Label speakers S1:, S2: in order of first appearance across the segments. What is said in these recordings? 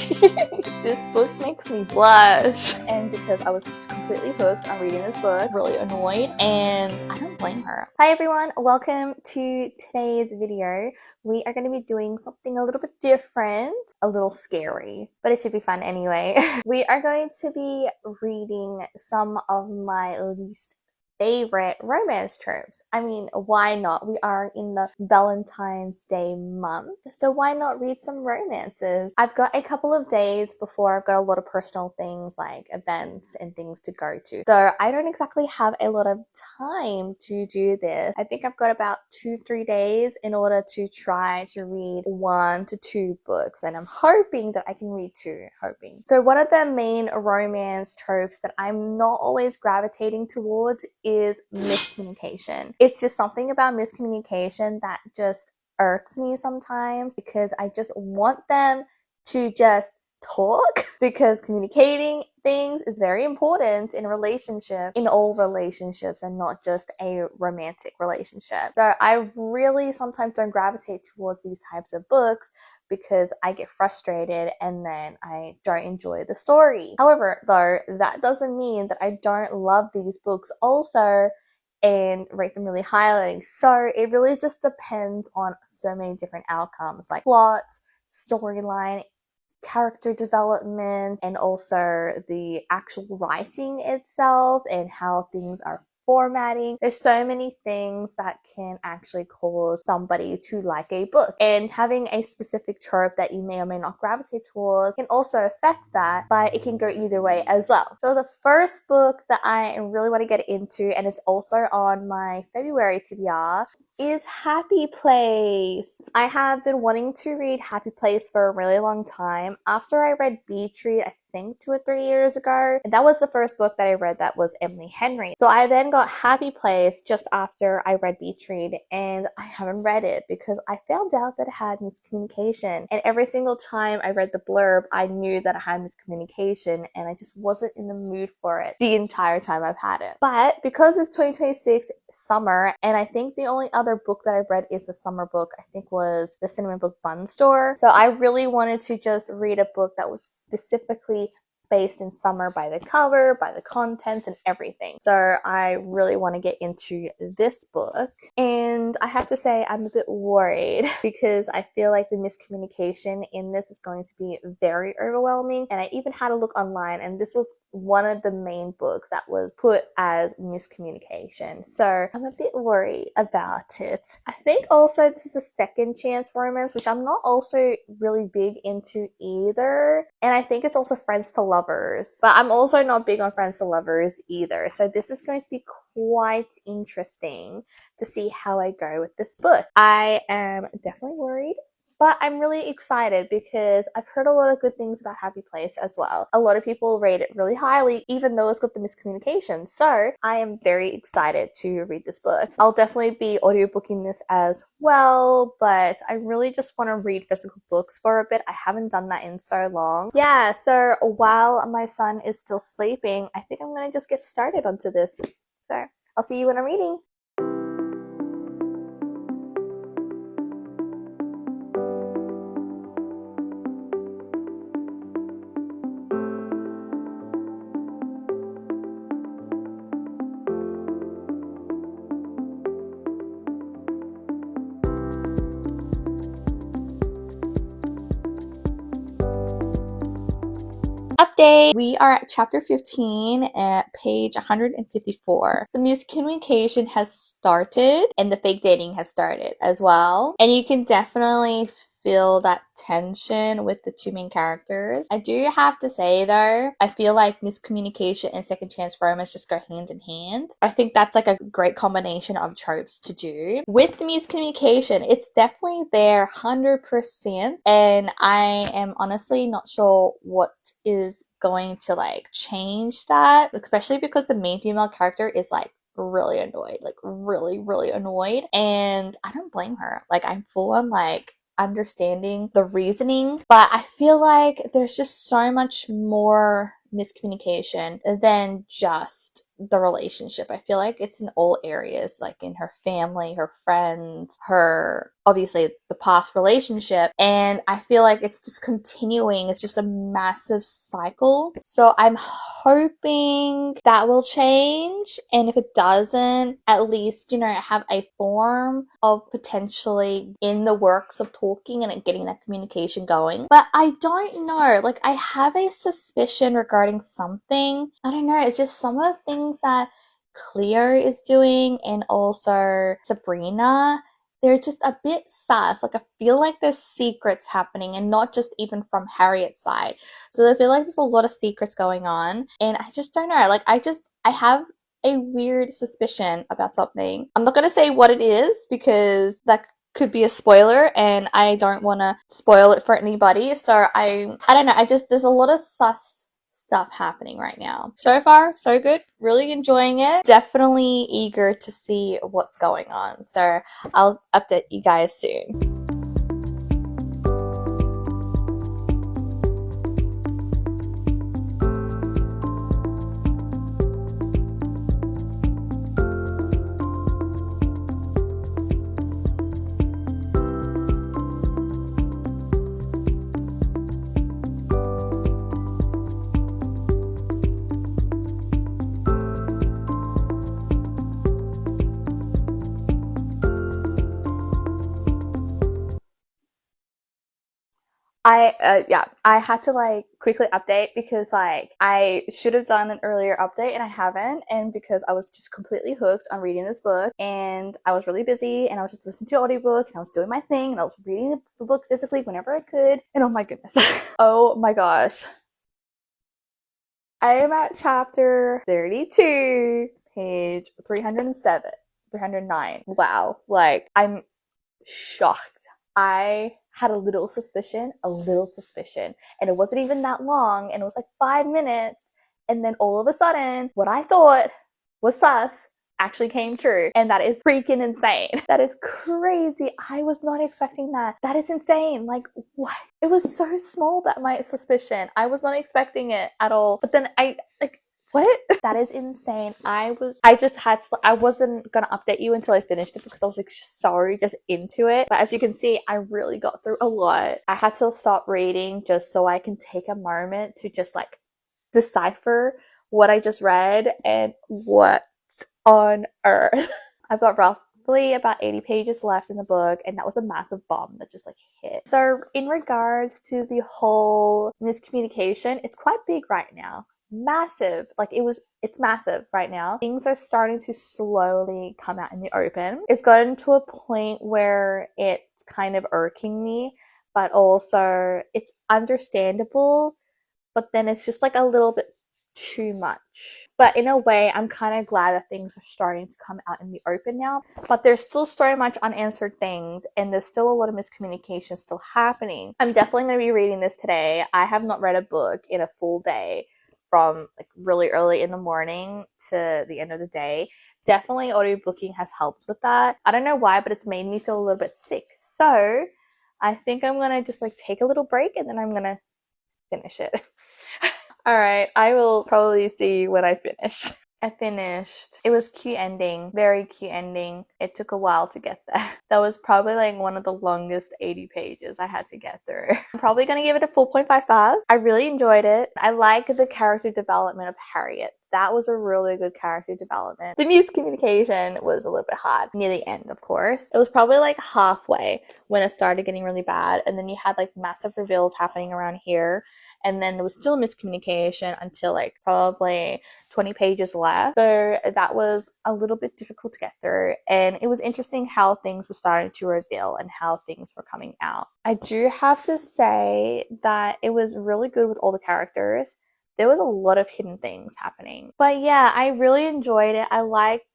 S1: This book makes me blush.
S2: And because I was just completely hooked on reading this book,
S1: Really annoyed, and I don't blame her.
S2: Hi everyone, welcome to today's video. We are going to be doing something a little bit different, a little scary, but it should be fun anyway. We are going to be reading some of my least favorite romance tropes. I mean, why not? We are in the Valentine's Day month, so why not read some romances? I've got a couple of days before I've got a lot of personal things like events and things to go to, so I don't exactly have a lot of time to do this. I think I've got about 2-3 days in order to try to read 1 to 2 books, and I'm hoping that I can read 2. So one of the main romance tropes that I'm not always gravitating towards is miscommunication. It's just something about miscommunication that just irks me sometimes, because I just want them to just talk, because communicating things is very important in a relationship, in all relationships, and not just a romantic relationship. So I really sometimes don't gravitate towards these types of books because I get frustrated and then I don't enjoy the story. However, though, that doesn't mean that I don't love these books also and rate them really highly. So it really just depends on so many different outcomes, like plots, storyline, character development, and also the actual writing itself and how things are formatting. There's so many things that can actually cause somebody to like a book, and having a specific trope that you may or may not gravitate towards can also affect that, but it can go either way as well. So the first book that I really want to get into, and it's also on my February TBR, is Happy Place. I have been wanting to read Happy Place for a really long time. After I read Beach Read, I think 2 or 3 years ago, and that was the first book that I read that was Emily Henry. So I then got Happy Place just after I read Beach Read, and I haven't read it because I found out that it had miscommunication, and every single time I read the blurb, I knew that it had miscommunication, and I just wasn't in the mood for it the entire time I've had it. But because it's 2026 summer, and I think the only other book that I've read is a summer book, I think was the Cinnamon Book Bun Store. So I really wanted to just read a book that was specifically based in summer by the cover, by the content, and everything. So I really want to get into this book. And I have to say, I'm a bit worried because I feel like the miscommunication in this is going to be very overwhelming. And I even had a look online, and this was one of the main books that was put as miscommunication. So I'm a bit worried about it. I think also this is a second chance romance, which I'm not also really big into either. And I think it's also friends to lovers, but I'm also not big on friends to lovers either. So this is going to be quite interesting to see how I go with this book. I am definitely worried, but I'm really excited because I've heard a lot of good things about Happy Place as well. A lot of people rate it really highly, even though it's got the miscommunication. So I am very excited to read this book. I'll definitely be audiobooking this as well, but I really just want to read physical books for a bit. I haven't done that in so long. Yeah, so while my son is still sleeping, I think I'm going to just get started onto this. So I'll see you when I'm reading. Update! We are at chapter 15 at page 154. The miscommunication has started and the fake dating has started as well. And you can definitely feel that tension with the two main characters. I do have to say though, I feel like miscommunication and second chance romance just go hand in hand. I think that's like a great combination of tropes to do. With the miscommunication, it's definitely there 100%, and I am honestly not sure what is going to like change that, especially because the main female character is like really annoyed, like really annoyed, and I don't blame her. Like I'm full on like understanding the reasoning, but I feel like there's just so much more miscommunication than just
S1: the relationship. I feel like it's in all areas, like in her family, her friends, her obviously the past relationship, and I feel like it's just continuing. It's just a massive cycle. So I'm hoping that will change, and if it doesn't, at least, you know, have a form of potentially in the works of talking and getting that communication going. But I don't know, like I have a suspicion regarding something. I don't know, it's just some of the things that Cleo is doing and also Sabrina, they're just a bit sus. Like I feel like there's secrets happening, and not just even from Harriet's side. So I feel like there's a lot of secrets going on, and I just don't know. Like I have a weird suspicion about something. I'm not gonna say what it is because that could be a spoiler, and I don't want to spoil it for anybody. So I don't know. There's a lot of sus stuff happening right now. So far, so good. Really enjoying it. Definitely eager to see what's going on. So I'll update you guys soon. I had to like quickly update because like I should have done an earlier update and I haven't, and because I was just completely hooked on reading this book, and I was really busy and I was just listening to the audiobook and I was doing my thing and I was reading the book physically whenever I could, and oh my goodness. Oh my gosh. I am at chapter 32, page 307, 309. Wow. Like I'm shocked. I had a little suspicion, and it wasn't even that long, and it was like 5 minutes, and then all of a sudden, what I thought was sus actually came true, and that is freaking insane. That is crazy. I was not expecting that. That is insane. Like, what? It was so small, that my suspicion. I was not expecting it at all, but then what? That is insane. I wasn't gonna update you until I finished it because I was like just into it. But as you can see, I really got through a lot. I had to stop reading just so I can take a moment to just like decipher what I just read and what on earth. I've got roughly about 80 pages left in the book, and that was a massive bomb that just like hit. So in regards to the whole miscommunication, it's quite big right now. Massive. Like it's massive right now. Things are starting to slowly come out in the open. It's gotten to a point where it's kind of irking me, but also it's understandable, but then it's just like a little bit too much. But in a way, I'm kind of glad that things are starting to come out in the open now. But there's still so much unanswered things, and there's still a lot of miscommunication still happening. I'm definitely going to be reading this today. I have not read a book in a full day, from like really early in the morning to the end of the day. Definitely audiobooking has helped with that. I don't know why, but it's made me feel a little bit sick. So I think I'm going to just like take a little break, and then I'm going to finish it. All right, I will probably see you when I finish. I finished. It was cute ending, very cute ending. It took a while to get there. That was probably like one of the longest 80 pages I had to get through. I'm probably gonna give it a 4.5 stars. I really enjoyed it. I like the character development of Harriet. That was a really good character development. The miscommunication was a little bit hard near the end, of course. It was probably like halfway when it started getting really bad, and then you had like massive reveals happening around here, and then there was still miscommunication until like probably 20 pages left. So that was a little bit difficult to get through, and it was interesting how things were starting to reveal and how things were coming out. I do have to say that it was really good with all the characters. There was a lot of hidden things happening. But yeah, I really enjoyed it. I liked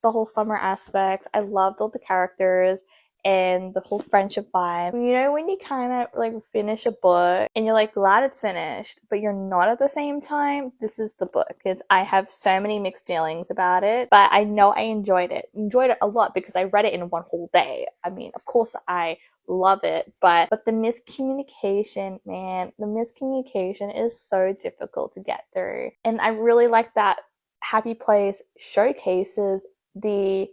S1: the whole summer aspect. I loved all the characters and the whole friendship vibe. You know, when you kind of like finish a book and you're like glad it's finished, but you're not at the same time, this is the book. Because I have so many mixed feelings about it, but I know I enjoyed it a lot because I read it in one whole day. I mean, of course I love it, but the miscommunication, man, the miscommunication is so difficult to get through, and I really like that Happy Place showcases the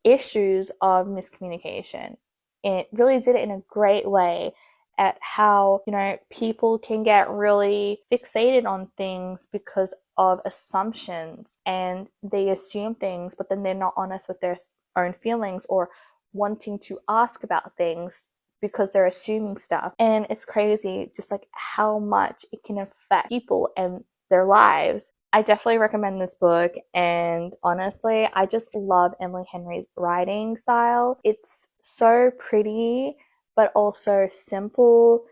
S1: issues of miscommunication. It really did it in a great way at how, you know, people can get really fixated on things because of assumptions, and they assume things, but then they're not honest with their own feelings or wanting to ask about things because they're assuming stuff. And it's crazy just like how much it can affect people and their lives. I definitely recommend this book, and honestly, I just love Emily Henry's writing style. It's so pretty, but also simple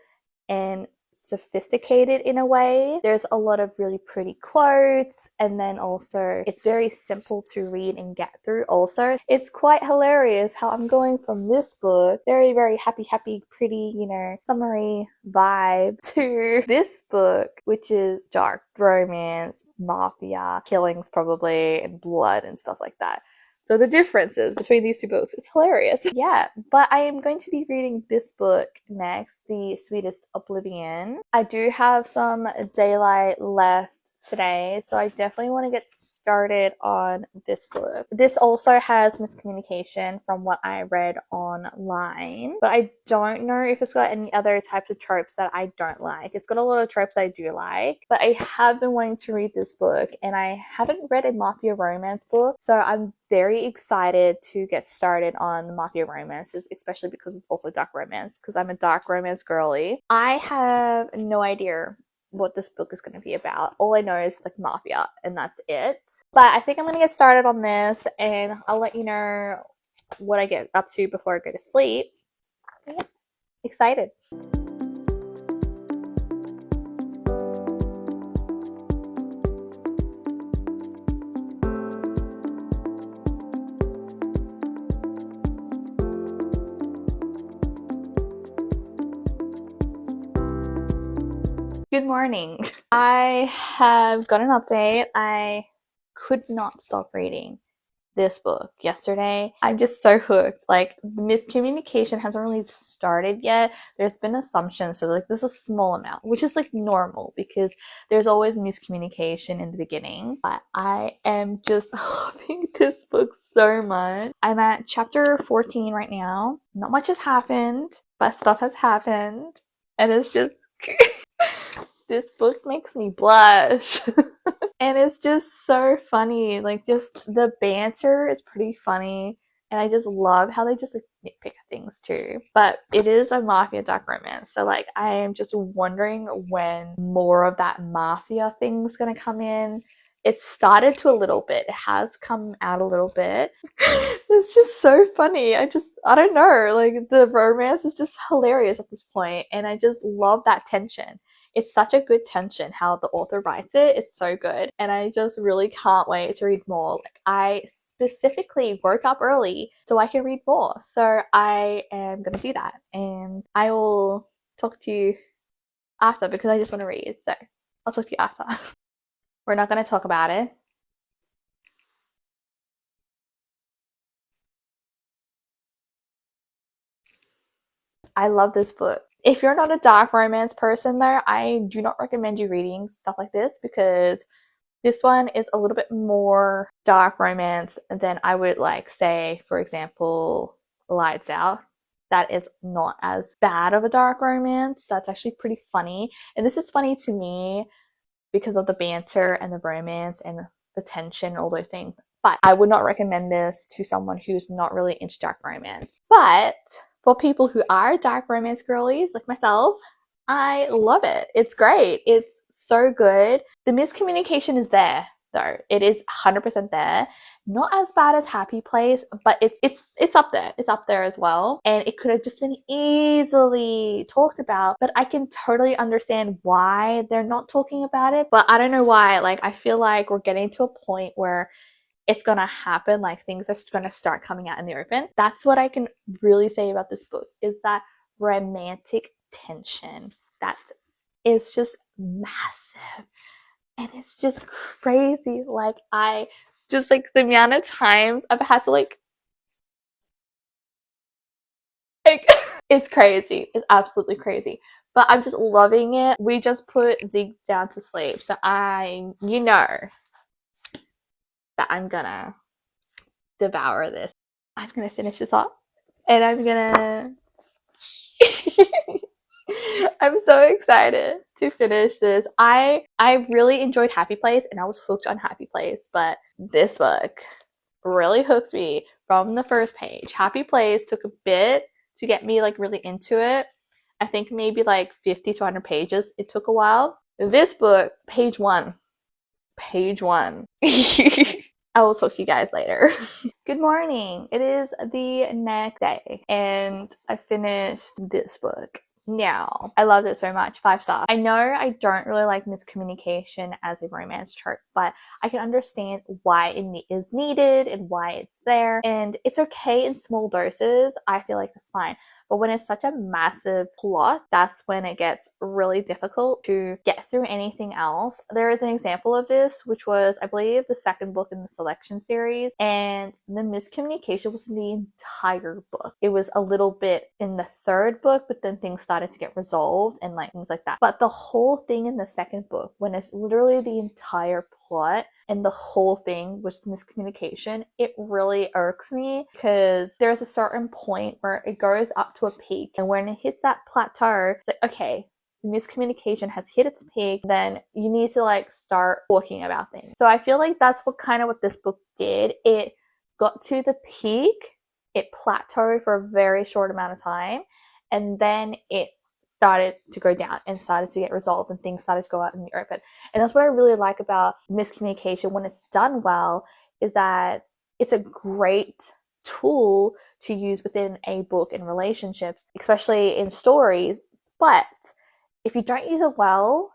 S1: and sophisticated in a way. There's a lot of really pretty quotes, and then also it's very simple to read and get through. Also, it's quite hilarious how I'm going from this book, very, very happy, pretty, you know, summery vibe, to this book, which is dark romance, mafia, killings probably, and blood and stuff like that. So the differences between these two books, it's hilarious. Yeah, but I am going to be reading this book next, the Sweetest, Oblivion. I do have some daylight left today, so I definitely want to get started on this book. This also has miscommunication from what I read online, but I don't know if it's got any other types of tropes that I don't like. It's got a lot of tropes I do like, but I have been wanting to read this book, and I haven't read a mafia romance book, so I'm very excited to get started on the mafia romances, especially because it's also dark romance, because I'm a dark romance girly. I have no idea what this book is going to be about. All I know is like mafia, and that's it. But I think I'm going to get started on this, and I'll let you know what I get up to before I go to sleep. Yeah, excited. Good morning. I have got an update. I could not stop reading this book yesterday. I'm just so hooked. Like, the miscommunication hasn't really started yet. There's been assumptions, so like there's a small amount, which is like normal because there's always miscommunication in the beginning. But I am just loving this book so much. I'm at chapter 14 right now. Not much has happened, but stuff has happened, and it's just this book makes me blush. And it's just so funny. Like, just the banter is pretty funny. And I just love how they just like nitpick things too. But it is a mafia dark romance. So like, I am just wondering when more of that mafia thing's gonna come in. It started to a little bit. It has come out a little bit. It's just so funny. I don't know. Like, the romance is just hilarious at this point. And I just love that tension. It's such a good tension how the author writes it. It's so good. And I just really can't wait to read more. Like, I specifically woke up early so I can read more. So I am going to do that. And I will talk to you after because I just want to read. So I'll talk to you after. We're not going to talk about it. I love this book. If you're not a dark romance person though, I do not recommend you reading stuff like this because this one is a little bit more dark romance than I would like say, for example, Lights Out. That is not as bad of a dark romance. That's actually pretty funny. And this is funny to me because of the banter and the romance and the tension, all those things. But I would not recommend this to someone who's not really into dark romance. But for people who are dark romance girlies like myself, I love it. It's great. It's so good. The miscommunication is there though. It is 100% there. Not as bad as Happy Place, but it's up there. It's up there as well. And it could have just been easily talked about, but I can totally understand why they're not talking about it. But I don't know why. Like, I feel like we're getting to a point where it's gonna happen, like things are gonna start coming out in the open. That's what I can really say about this book, is that romantic tension that is just massive. And it's just crazy. Like, I just like the amount of times I've had to like it's crazy. It's absolutely crazy. But I'm just loving it. We just put Zeke down to sleep. So you know, that I'm gonna devour this. I'm gonna finish this up, and I'm gonna I'm so excited to finish this. I really enjoyed Happy Place, and I was hooked on Happy Place, but this book really hooked me from the first page. Happy Place took a bit to get me like really into it. I think maybe like 50 to 100 pages. It took a while. This book, page one. Page one. I will talk to you guys later. Good morning. It is the next day, and I finished this book. Now, I loved it so much. 5 stars. I know I don't really like miscommunication as a romance trope, but I can understand why it is needed and why it's there. And it's okay in small doses. I feel like that's fine. But when it's such a massive plot, that's when it gets really difficult to get through anything else. There is an example of this, which was, I believe, the second book in the selection series, and the miscommunication was in the entire book. It was a little bit in the third book, but then things started to get resolved and like things like that. But the whole thing in the second book, when it's literally the entire plot and the whole thing was miscommunication, it really irks me because there's a certain point where it goes up to a peak, and when it hits that plateau, it's like, okay, miscommunication has hit its peak, then you need to like start talking about things. So I feel like that's what this book did. It got to the peak, it plateaued for a very short amount of time, and then it started to go down and started to get resolved, and things started to go out in the open. And that's what I really like about miscommunication when it's done well, is that it's a great tool to use within a book in relationships, especially in stories. But if you don't use it well,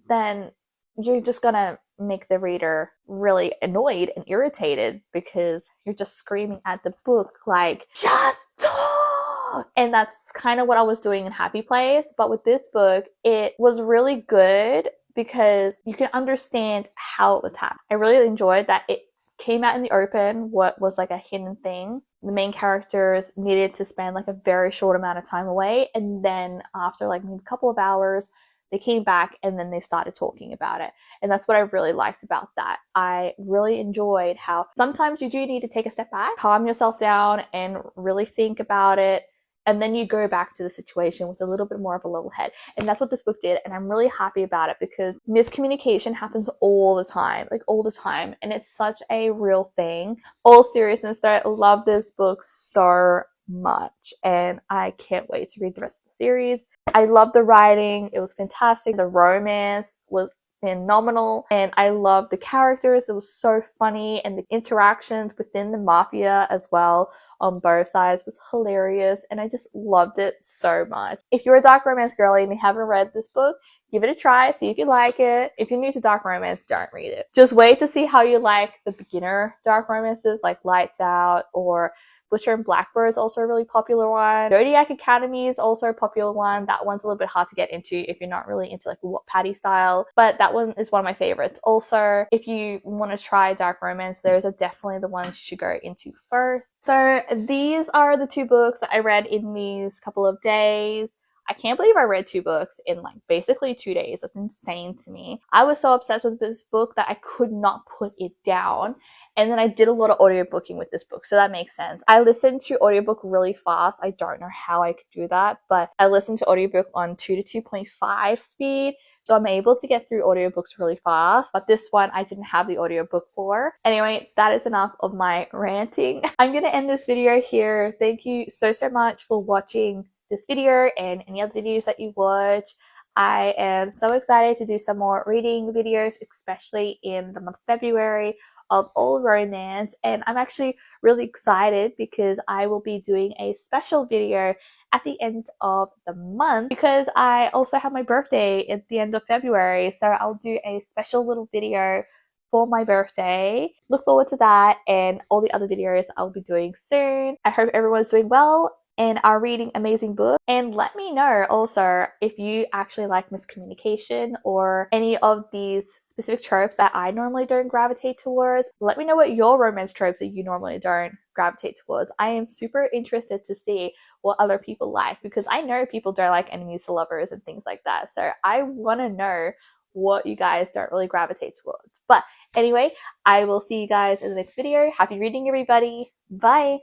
S1: then you're just gonna make the reader really annoyed and irritated because you're just screaming at the book like, just talk! And that's kind of what I was doing in Happy Place. But with this book, it was really good because you can understand how it was happening. I really enjoyed that it came out in the open, what was like a hidden thing. The main characters needed to spend like a very short amount of time away, and then after like maybe a couple of hours, they came back and then they started talking about it. And that's what I really liked about that. I really enjoyed how sometimes you do need to take a step back, calm yourself down, and really think about it. And then you go back to the situation with a little bit more of a level head. And that's what this book did. And I'm really happy about it because miscommunication happens all the time, like all the time. And it's such a real thing. All seriousness, though, I love this book so much, and I can't wait to read the rest of the series. I love the writing. It was fantastic. The romance was phenomenal, and I love the characters. It was so funny, and the interactions within the mafia as well on both sides was hilarious, and I just loved it so much. If you're a dark romance girly and you haven't read this book, give it a try, see if you like it. If you're new to dark romance, don't read it. Just wait to see how you like the beginner dark romances like Lights Out, or Butcher and Blackbird is also a really popular one. Zodiac Academy is also a popular one. That one's a little bit hard to get into if you're not really into like Patty style, but that one is one of my favorites. Also, if you want to try dark romance, those are definitely the ones you should go into first. So these are the 2 books that I read in these couple of days. I can't believe I read 2 books in like basically 2 days. That's insane to me. I was so obsessed with this book that I could not put it down. And then I did a lot of audiobooking with this book, so that makes sense. I listened to audiobook really fast. I don't know how I could do that, but I listened to audiobook on 2 to 2.5 speed, so I'm able to get through audiobooks really fast. But this one, I didn't have the audiobook for. Anyway, that is enough of my ranting. I'm going to end this video here. Thank you so much for watching this video and any other videos that you watch. I am so excited to do some more reading videos, especially in the month of February of all romance, and I'm actually really excited because I will be doing a special video at the end of the month because I also have my birthday at the end of February, so I'll do a special little video for my birthday. Look forward to that and all the other videos I'll be doing soon. I hope everyone's doing well and are reading amazing books. And let me know also if you actually like miscommunication or any of these specific tropes that I normally don't gravitate towards. Let me know what your romance tropes that you normally don't gravitate towards. I am super interested to see what other people like because I know people don't like enemies to lovers and things like that. So I want to know what you guys don't really gravitate towards. But Anyway, I will see you guys in the next video. Happy reading, everybody. Bye.